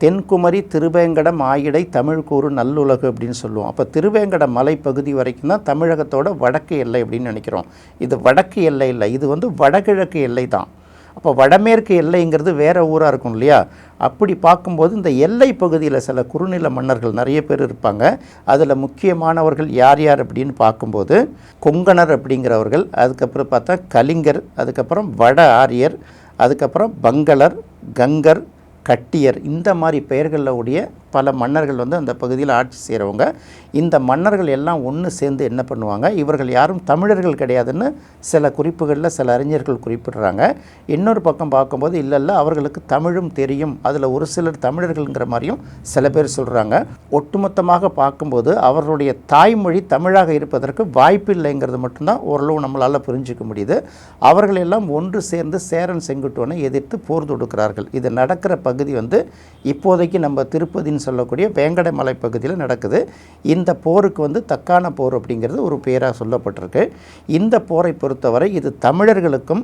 தென்குமரி திருவேங்கடம் ஆயிடை தமிழ் கூறு நல்லுலகு அப்படின்னு சொல்லுவோம். அப்போ திருவேங்கட மலைப்பகுதி வரைக்கும் தான் தமிழகத்தோட வடக்கு எல்லை அப்படின்னு நினைக்கிறோம். இது வடக்கு எல்லை இல்லை, இது வந்து வடகிழக்கு எல்லை தான். அப்போ வடமேற்கு எல்லைங்கிறது வேறு ஊராக இருக்கும் இல்லையா? அப்படி பார்க்கும்போது இந்த எல்லை பகுதியில் சில குறுநில மன்னர்கள் நிறைய பேர் இருப்பாங்க. அதில் முக்கியமானவர்கள் யார் யார் அப்படின்னு பார்க்கும்போது கொங்கணர் அப்படிங்கிறவர்கள், அதுக்கப்புறம் பார்த்தா கலிங்கர், அதுக்கப்புறம் வட ஆரியர், அதுக்கப்புறம் பங்களர், கங்கர், கட்டியர், இந்த மாதிரி பெயர்களில் உடைய பல மன்னர்கள் வந்து அந்த பகுதியில் ஆட்சி செய்கிறவங்க. இந்த மன்னர்கள் எல்லாம் ஒன்று சேர்ந்து என்ன பண்ணுவாங்க, இவர்கள் யாரும் தமிழர்கள் கிடையாதுன்னு சில குறிப்புகளில் சில அறிஞர்கள் குறிப்பிடுறாங்க. இன்னொரு பக்கம் பார்க்கும்போது இல்லை அவர்களுக்கு தமிழும் தெரியும், அதில் ஒரு சிலர் தமிழர்கள்ங்கிற மாதிரியும் சில பேர் சொல்கிறாங்க. ஒட்டுமொத்தமாக பார்க்கும்போது அவர்களுடைய தாய்மொழி தமிழாக இருப்பதற்கு வாய்ப்பு இல்லைங்கிறது மட்டும்தான் ஓரளவு நம்மளால் புரிஞ்சிக்க முடியுது. அவர்கள் எல்லாம் ஒன்று சேர்ந்து சேரன் செங்குட்டுவனை எதிர்த்து போர் தொடுக்கிறார்கள். இது நடக்கிற பகுதி வந்து இப்போதைக்கு நம்ம திருப்பதின்னு சொல்லக்கூடிய வேங்கடமலை பகுதியில் நடக்குது. இந்த போருக்கு வந்து தக்கான போர் அப்படிங்கிறது ஒரு பேராக சொல்லப்பட்டிருக்கு. இந்த போரை பொறுத்தவரை இது தமிழர்களுக்கும்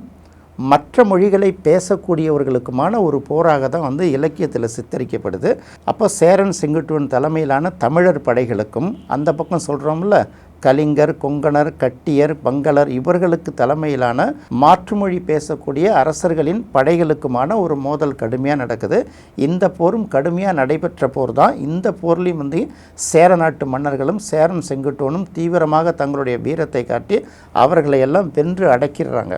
மற்ற மொழிகளை பேசக்கூடியவர்களுக்குமான ஒரு போராக தான் வந்து இலக்கியத்தில் சித்தரிக்கப்படுது. அப்போ சேரன் செங்குட்டுவன் தலைமையிலான தமிழர் படைகளுக்கும் அந்த பக்கம் சொல்கிறோம்ல கலிங்கர், கொங்கணர், கட்டியர், பங்களர் இவர்களுக்கு தலைமையிலான மாற்றுமொழி பேசக்கூடிய அரசர்களின் படைகளுக்குமான ஒரு மோதல் கடுமையாக நடக்குது. இந்த போரும் கடுமையாக நடைபெற்ற போர் தான். இந்த போர்லையும் வந்து சேர நாட்டு மன்னர்களும் சேரன் செங்குட்டுவனும் தீவிரமாக தங்களுடைய வீரத்தை காட்டி அவர்களை எல்லாம் வென்று அடக்கிடுறாங்க.